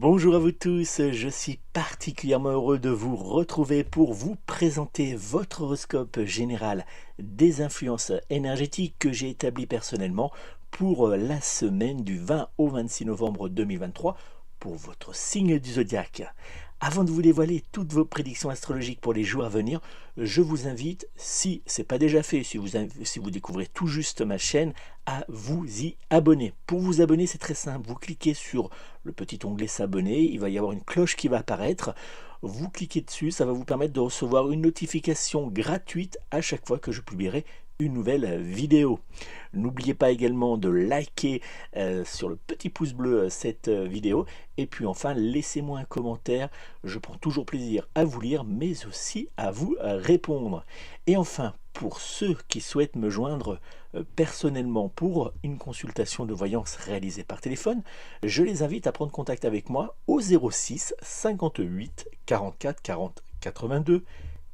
Bonjour à vous tous, je suis particulièrement heureux de vous retrouver pour vous présenter votre horoscope général des influences énergétiques que j'ai établi personnellement pour la semaine du 20 au 26 novembre 2023 pour votre signe du zodiaque. Avant de vous dévoiler toutes vos prédictions astrologiques pour les jours à venir, je vous invite, si ce n'est pas déjà fait, si vous découvrez tout juste ma chaîne, à vous y abonner. Pour vous abonner, c'est très simple. Vous cliquez sur le petit onglet s'abonner, il va y avoir une cloche qui va apparaître. Vous cliquez dessus, ça va vous permettre de recevoir une notification gratuite à chaque fois que je publierai une nouvelle vidéo. N'oubliez pas également de liker sur le petit pouce bleu cette vidéo. Et puis enfin, laissez-moi un commentaire. Je prends toujours plaisir à vous lire, mais aussi à vous répondre. Et enfin, pour ceux qui souhaitent me joindre personnellement pour une consultation de voyance réalisée par téléphone, je les invite à prendre contact avec moi au 06 58 44 40 82,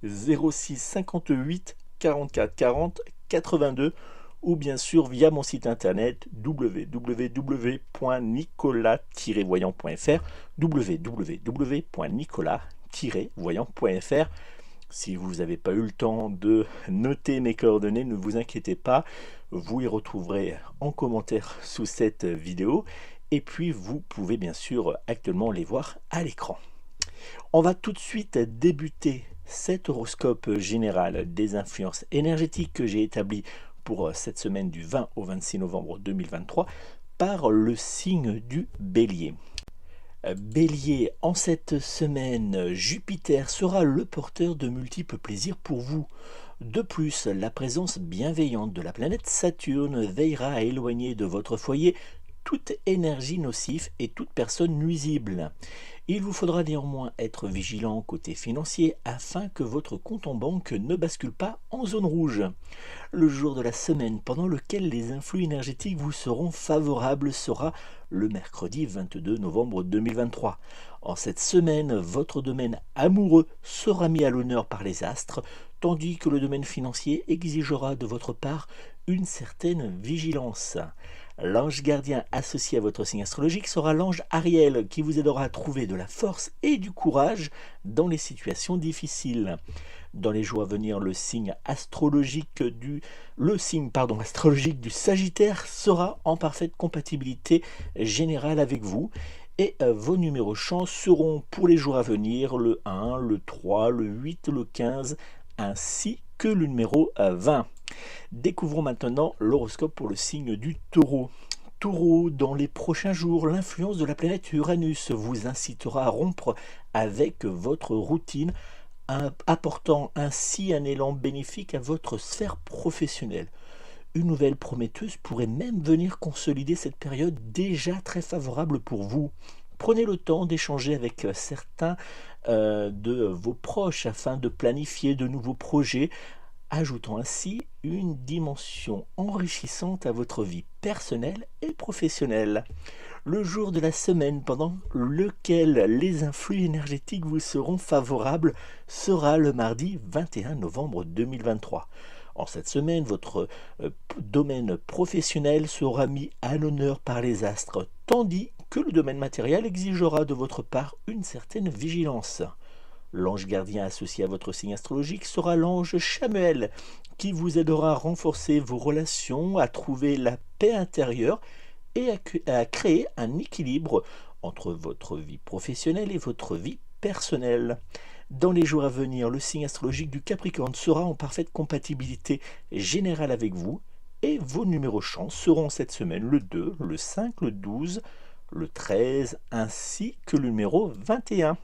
06 58 44 40 82, ou bien sûr via mon site internet www.nicolas-voyant.fr, www.nicolas-voyant.fr. Si vous n'avez pas eu le temps de noter mes coordonnées, ne vous inquiétez pas, vous les retrouverez en commentaire sous cette vidéo, et puis vous pouvez bien sûr actuellement les voir à l'écran. On va tout de suite débuter cet horoscope général des influences énergétiques que j'ai établi pour cette semaine du 20 au 26 novembre 2023 par le signe du Bélier. Bélier, en cette semaine, Jupiter sera le porteur de multiples plaisirs pour vous. De plus, la présence bienveillante de la planète Saturne veillera à éloigner de votre foyer toute énergie nocive et toute personne nuisible. Il vous faudra néanmoins être vigilant côté financier afin que votre compte en banque ne bascule pas en zone rouge. Le jour de la semaine pendant lequel les influx énergétiques vous seront favorables sera le mercredi 22 novembre 2023. En cette semaine, votre domaine amoureux sera mis à l'honneur par les astres, tandis que le domaine financier exigera de votre part une certaine vigilance. L'ange gardien associé à votre signe astrologique sera l'ange Ariel, qui vous aidera à trouver de la force et du courage dans les situations difficiles. Dans les jours à venir, le signe astrologique du Sagittaire sera en parfaite compatibilité générale avec vous. Et vos numéros chance seront pour les jours à venir le 1, le 3, le 8, le 15, ainsi que le numéro 20. Découvrons maintenant l'horoscope pour le signe du Taureau. Taureau, dans les prochains jours, l'influence de la planète Uranus vous incitera à rompre avec votre routine, apportant ainsi un élan bénéfique à votre sphère professionnelle. Une nouvelle prometteuse pourrait même venir consolider cette période déjà très favorable pour vous. Prenez le temps d'échanger avec certains de vos proches afin de planifier de nouveaux projets, ajoutant ainsi une dimension enrichissante à votre vie personnelle et professionnelle. Le jour de la semaine pendant lequel les influx énergétiques vous seront favorables sera le mardi 21 novembre 2023. En cette semaine, votre domaine professionnel sera mis à l'honneur par les astres, tandis que le domaine matériel exigera de votre part une certaine vigilance. L'ange gardien associé à votre signe astrologique sera l'ange Chamuel, qui vous aidera à renforcer vos relations, à trouver la paix intérieure et à créer un équilibre entre votre vie professionnelle et votre vie personnelle. Dans les jours à venir, le signe astrologique du Capricorne sera en parfaite compatibilité générale avec vous et vos numéros chance seront cette semaine le 2, le 5, le 12, le 13 ainsi que le numéro 21.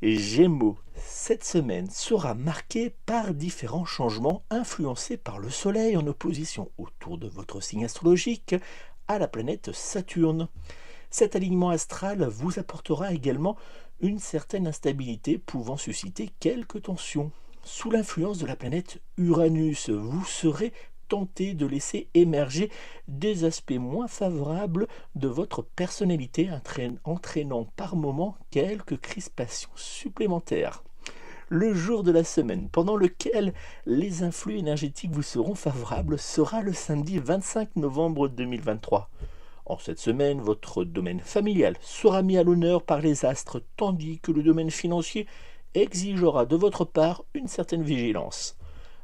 Gémeaux, cette semaine sera marquée par différents changements influencés par le Soleil en opposition autour de votre signe astrologique à la planète Saturne. Cet alignement astral vous apportera également une certaine instabilité pouvant susciter quelques tensions. Sous l'influence de la planète Uranus, vous serez tenté de laisser émerger des aspects moins favorables de votre personnalité, entraînant par moments quelques crispations supplémentaires. Le jour de la semaine pendant lequel les influx énergétiques vous seront favorables sera le samedi 25 novembre 2023. En cette semaine, votre domaine familial sera mis à l'honneur par les astres, tandis que le domaine financier exigera de votre part une certaine vigilance.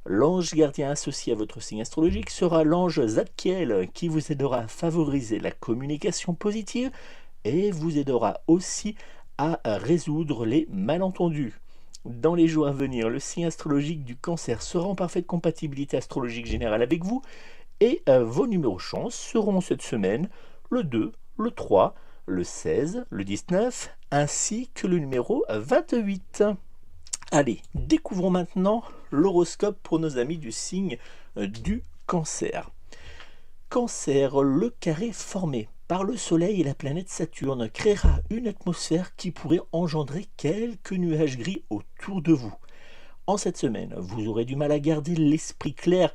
L'ange gardien associé à votre signe astrologique sera l'ange Zadkiel, qui vous aidera à favoriser la communication positive et vous aidera aussi à résoudre les malentendus. Dans les jours à venir, le signe astrologique du Cancer sera en parfaite compatibilité astrologique générale avec vous et vos numéros chance seront cette semaine le 2, le 3, le 16, le 19 ainsi que le numéro 28. Allez, découvrons maintenant l'horoscope pour nos amis du signe du Cancer. Cancer, le carré formé par le Soleil et la planète Saturne créera une atmosphère qui pourrait engendrer quelques nuages gris autour de vous. En cette semaine, vous aurez du mal à garder l'esprit clair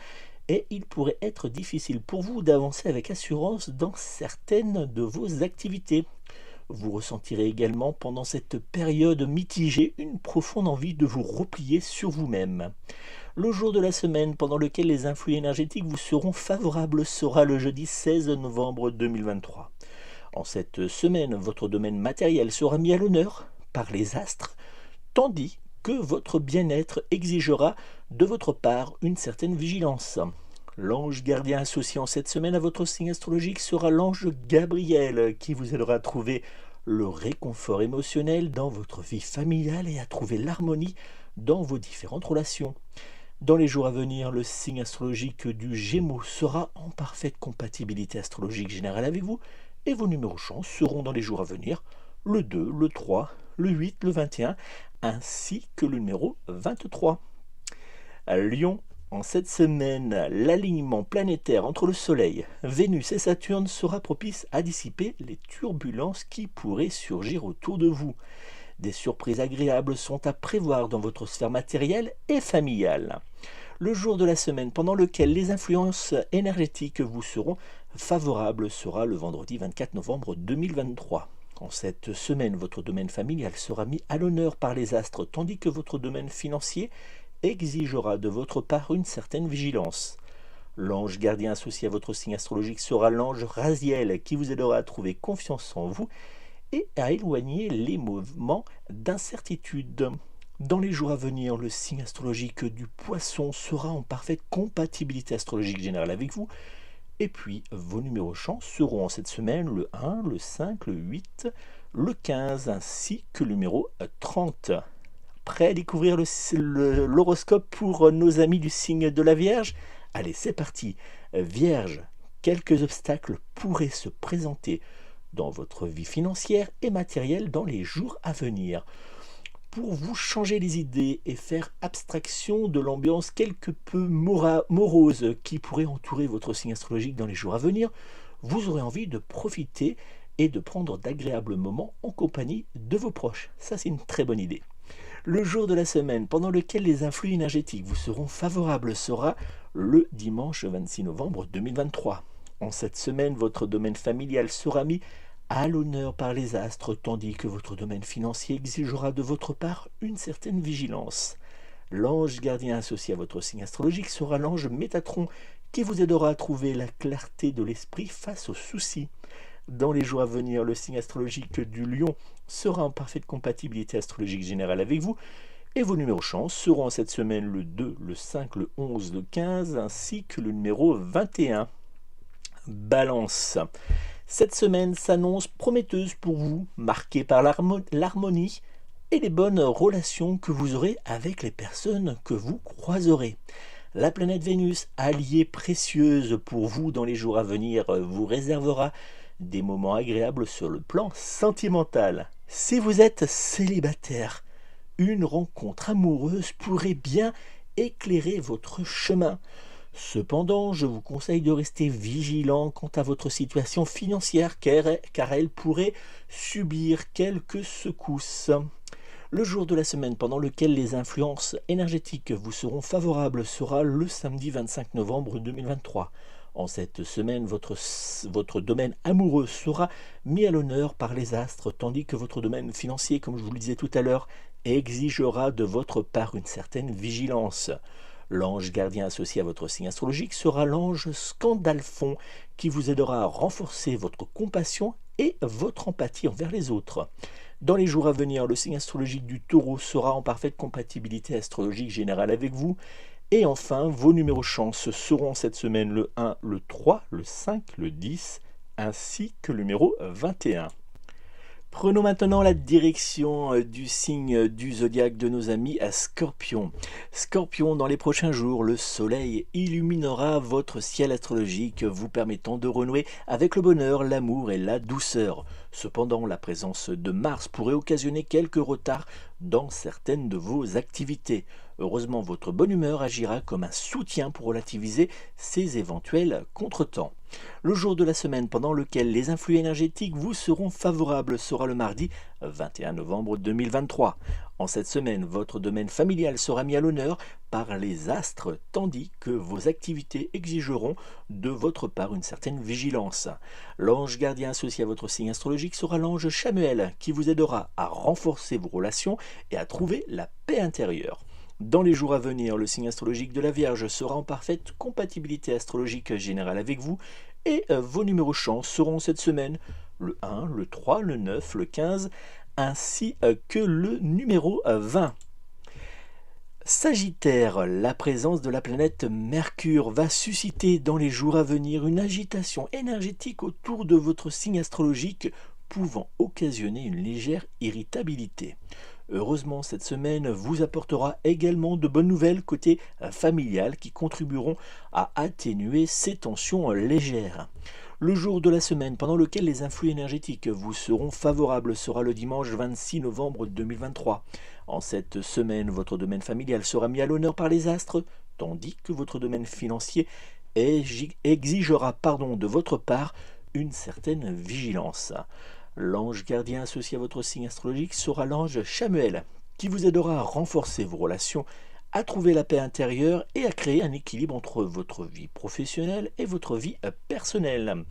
et il pourrait être difficile pour vous d'avancer avec assurance dans certaines de vos activités. Vous ressentirez également pendant cette période mitigée une profonde envie de vous replier sur vous-même. Le jour de la semaine pendant lequel les influx énergétiques vous seront favorables sera le jeudi 16 novembre 2023. En cette semaine, votre domaine matériel sera mis à l'honneur par les astres, tandis que votre bien-être exigera de votre part une certaine vigilance. L'ange gardien associé en cette semaine à votre signe astrologique sera l'ange Gabriel, qui vous aidera à trouver le réconfort émotionnel dans votre vie familiale et à trouver l'harmonie dans vos différentes relations. Dans les jours à venir, le signe astrologique du Gémeaux sera en parfaite compatibilité astrologique générale avec vous et vos numéros chance seront dans les jours à venir le 2, le 3, le 8, le 21 ainsi que le numéro 23. Lion, en cette semaine, l'alignement planétaire entre le Soleil, Vénus et Saturne sera propice à dissiper les turbulences qui pourraient surgir autour de vous. Des surprises agréables sont à prévoir dans votre sphère matérielle et familiale. Le jour de la semaine pendant lequel les influences énergétiques vous seront favorables sera le vendredi 24 novembre 2023. En cette semaine, votre domaine familial sera mis à l'honneur par les astres, tandis que votre domaine financier exigera de votre part une certaine vigilance. L'ange gardien associé à votre signe astrologique sera l'ange Raziel, qui vous aidera à trouver confiance en vous et à éloigner les mouvements d'incertitude. Dans les jours à venir, le signe astrologique du Poisson sera en parfaite compatibilité astrologique générale avec vous. Et puis, vos numéros chance seront en cette semaine le 1, le 5, le 8, le 15 ainsi que le numéro 30. Prêt à découvrir l'horoscope pour nos amis du signe de la Vierge? Allez, c'est parti. Vierge, quelques obstacles pourraient se présenter dans votre vie financière et matérielle dans les jours à venir. Pour vous changer les idées et faire abstraction de l'ambiance quelque peu morose qui pourrait entourer votre signe astrologique dans les jours à venir, vous aurez envie de profiter et de prendre d'agréables moments en compagnie de vos proches. Ça, c'est une très bonne idée. Le jour de la semaine pendant lequel les influx énergétiques vous seront favorables sera le dimanche 26 novembre 2023. En cette semaine, votre domaine familial sera mis à l'honneur par les astres, tandis que votre domaine financier exigera de votre part une certaine vigilance. L'ange gardien associé à votre signe astrologique sera l'ange Métatron, qui vous aidera à trouver la clarté de l'esprit face aux soucis. Dans les jours à venir, le signe astrologique du Lion sera en parfaite compatibilité astrologique générale avec vous et vos numéros chance seront en cette semaine le 2, le 5, le 11, le 15 ainsi que le numéro 21. Balance. Cette semaine s'annonce prometteuse pour vous, marquée par l'harmonie et les bonnes relations que vous aurez avec les personnes que vous croiserez. La planète Vénus, alliée précieuse pour vous dans les jours à venir, vous réservera des moments agréables sur le plan sentimental. Si vous êtes célibataire, une rencontre amoureuse pourrait bien éclairer votre chemin. Cependant, je vous conseille de rester vigilant quant à votre situation financière car elle pourrait subir quelques secousses. Le jour de la semaine pendant lequel les influences énergétiques vous seront favorables sera le samedi 25 novembre 2023. En cette semaine, votre domaine amoureux sera mis à l'honneur par les astres, tandis que votre domaine financier, comme je vous le disais tout à l'heure, exigera de votre part une certaine vigilance. L'ange gardien associé à votre signe astrologique sera l'ange Scandalphon qui vous aidera à renforcer votre compassion et votre empathie envers les autres. Dans les jours à venir, le signe astrologique du Taureau sera en parfaite compatibilité astrologique générale avec vous. Et enfin, vos numéros chance seront cette semaine le 1, le 3, le 5, le 10, ainsi que le numéro 21. Prenons maintenant la direction du signe du zodiaque de nos amis à Scorpion. Scorpion, dans les prochains jours, le soleil illuminera votre ciel astrologique, vous permettant de renouer avec le bonheur, l'amour et la douceur. Cependant, la présence de Mars pourrait occasionner quelques retards dans certaines de vos activités. Heureusement, votre bonne humeur agira comme un soutien pour relativiser ces éventuels contretemps. Le jour de la semaine pendant lequel les influx énergétiques vous seront favorables sera le mardi 21 novembre 2023. En cette semaine, votre domaine familial sera mis à l'honneur par les astres, tandis que vos activités exigeront de votre part une certaine vigilance. L'ange gardien associé à votre signe astrologique sera l'ange Chamuel, qui vous aidera à renforcer vos relations et à trouver la paix intérieure. Dans les jours à venir, le signe astrologique de la Vierge sera en parfaite compatibilité astrologique générale avec vous et vos numéros chance seront cette semaine le 1, le 3, le 9, le 15 ainsi que le numéro 20. Sagittaire, la présence de la planète Mercure va susciter dans les jours à venir une agitation énergétique autour de votre signe astrologique pouvant occasionner une légère irritabilité. Heureusement, cette semaine vous apportera également de bonnes nouvelles côté familial qui contribueront à atténuer ces tensions légères. Le jour de la semaine pendant lequel les influx énergétiques vous seront favorables sera le dimanche 26 novembre 2023. En cette semaine, votre domaine familial sera mis à l'honneur par les astres, tandis que votre domaine financier exigera de votre part une certaine vigilance. L'ange gardien associé à votre signe astrologique sera l'ange Chamuel, qui vous aidera à renforcer vos relations, à trouver la paix intérieure et à créer un équilibre entre votre vie professionnelle et votre vie personnelle.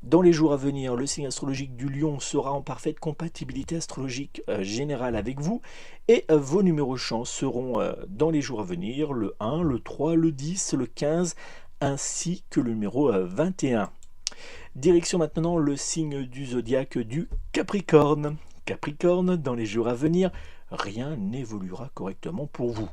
Dans les jours à venir, le signe astrologique du Lion sera en parfaite compatibilité astrologique générale avec vous et vos numéros chance seront dans les jours à venir le 1, le 3, le 10, le 15 ainsi que le numéro 21. Direction maintenant le signe du zodiaque du Capricorne. Capricorne, dans les jours à venir, rien n'évoluera correctement pour vous.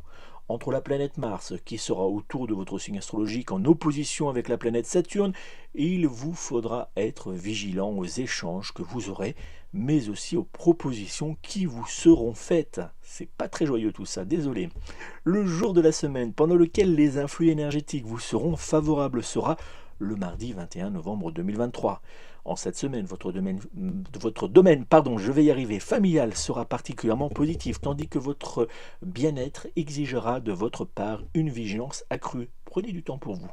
Entre la planète Mars, qui sera autour de votre signe astrologique en opposition avec la planète Saturne, il vous faudra être vigilant aux échanges que vous aurez, mais aussi aux propositions qui vous seront faites. C'est pas très joyeux tout ça, désolé. Le jour de la semaine pendant lequel les influx énergétiques vous seront favorables sera le mardi 21 novembre 2023. En cette semaine, votre domaine, familial sera particulièrement positif, tandis que votre bien-être exigera de votre part une vigilance accrue. Prenez du temps pour vous.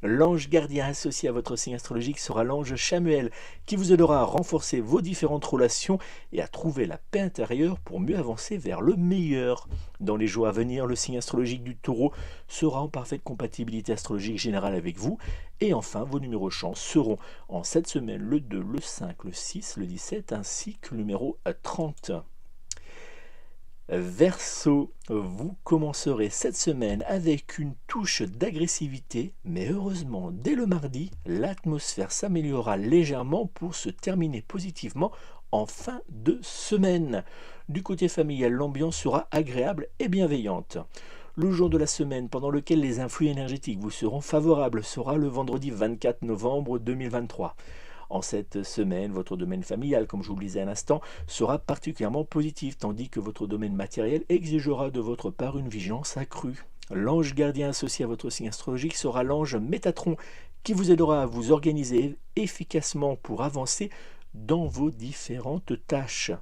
L'ange gardien associé à votre signe astrologique sera l'ange Chamuel, qui vous aidera à renforcer vos différentes relations et à trouver la paix intérieure pour mieux avancer vers le meilleur. Dans les jours à venir, le signe astrologique du Taureau sera en parfaite compatibilité astrologique générale avec vous. Et enfin, vos numéros chance seront en cette semaine le 2, le 5, le 6, le 17 ainsi que le numéro 30. Verseau, vous commencerez cette semaine avec une touche d'agressivité, mais heureusement, dès le mardi, l'atmosphère s'améliorera légèrement pour se terminer positivement en fin de semaine. Du côté familial, l'ambiance sera agréable et bienveillante. Le jour de la semaine pendant lequel les influx énergétiques vous seront favorables sera le vendredi 24 novembre 2023. En cette semaine, votre domaine familial, comme je vous le disais à l'instant, sera particulièrement positif, tandis que votre domaine matériel exigera de votre part une vigilance accrue. L'ange gardien associé à votre signe astrologique sera l'ange Métatron, qui vous aidera à vous organiser efficacement pour avancer dans vos différentes tâches.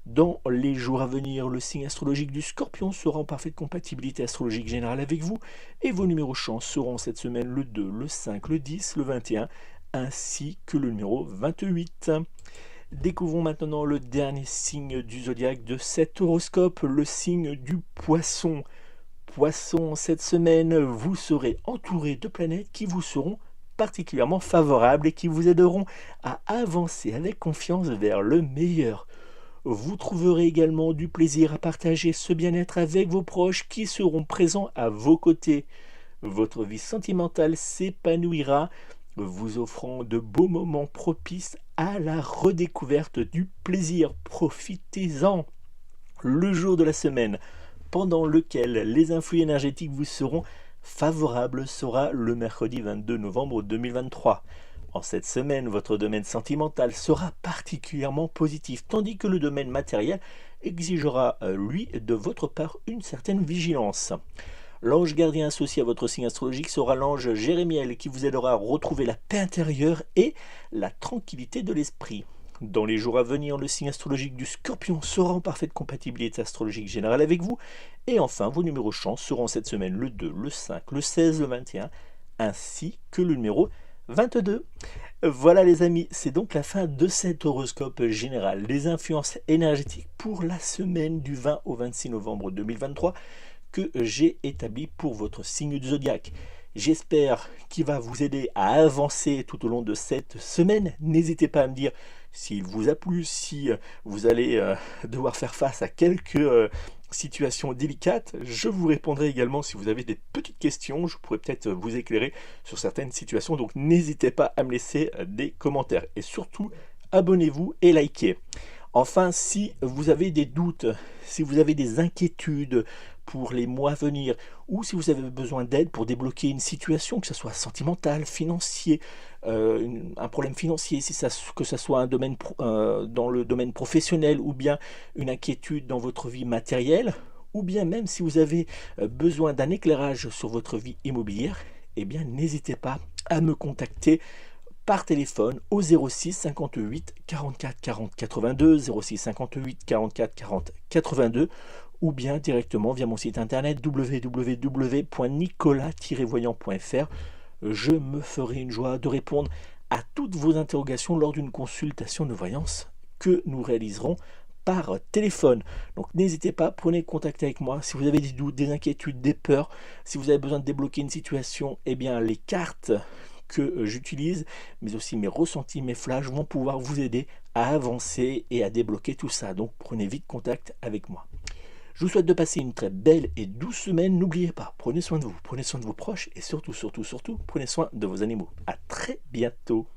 Dans les jours à venir, le signe astrologique du Scorpion sera en parfaite compatibilité astrologique générale avec vous et vos numéros chance seront cette semaine le 2, le 5, le 10, le 21 ainsi que le numéro 28. Découvrons maintenant le dernier signe du zodiaque de cet horoscope, le signe du Poisson. Poisson, cette semaine, vous serez entouré de planètes qui vous seront particulièrement favorables et qui vous aideront à avancer avec confiance vers le meilleur. Vous trouverez également du plaisir à partager ce bien-être avec vos proches qui seront présents à vos côtés. Votre vie sentimentale s'épanouira, vous offrant de beaux moments propices à la redécouverte du plaisir. Profitez-en. Le jour de la semaine pendant lequel les influx énergétiques vous seront favorables sera le mercredi 22 novembre 2023. En cette semaine, votre domaine sentimental sera particulièrement positif, tandis que le domaine matériel exigera, lui, de votre part une certaine vigilance. L'ange gardien associé à votre signe astrologique sera l'ange Jérémiel qui vous aidera à retrouver la paix intérieure et la tranquillité de l'esprit. Dans les jours à venir, le signe astrologique du Scorpion sera en parfaite compatibilité astrologique générale avec vous. Et enfin, vos numéros chance seront cette semaine le 2, le 5, le 16, le 21, ainsi que le numéro 22. Voilà les amis, c'est donc la fin de cet horoscope général. Les influences énergétiques pour la semaine du 20 au 26 novembre 2023 que j'ai établi pour votre signe du zodiaque. J'espère qu'il va vous aider à avancer tout au long de cette semaine. N'hésitez pas à me dire s'il vous a plu, si vous allez devoir faire face à quelques situations délicates. Je vous répondrai également si vous avez des petites questions. Je pourrais peut-être vous éclairer sur certaines situations. Donc n'hésitez pas à me laisser des commentaires. Et surtout, abonnez-vous et likez. Enfin, si vous avez des doutes, si vous avez des inquiétudes pour les mois à venir, ou si vous avez besoin d'aide pour débloquer une situation, que ce soit sentimentale, financier, un problème financier, que ce soit un domaine dans le domaine professionnel, ou bien une inquiétude dans votre vie matérielle, ou bien même si vous avez besoin d'un éclairage sur votre vie immobilière, eh bien n'hésitez pas à me contacter par téléphone au 06 58 44 40 82, 06 58 44 40 82, ou bien directement via mon site internet www.nicolas-voyant.fr. Je me ferai une joie de répondre à toutes vos interrogations lors d'une consultation de voyance que nous réaliserons par téléphone. Donc n'hésitez pas, prenez contact avec moi si vous avez des doutes, des inquiétudes, des peurs, si vous avez besoin de débloquer une situation. Eh bien les cartes que j'utilise, mais aussi mes ressentis, mes flashs vont pouvoir vous aider à avancer et à débloquer tout ça. Donc prenez vite contact avec moi. Je vous souhaite de passer une très belle et douce semaine. N'oubliez pas, prenez soin de vous, prenez soin de vos proches et surtout, prenez soin de vos animaux. À très bientôt.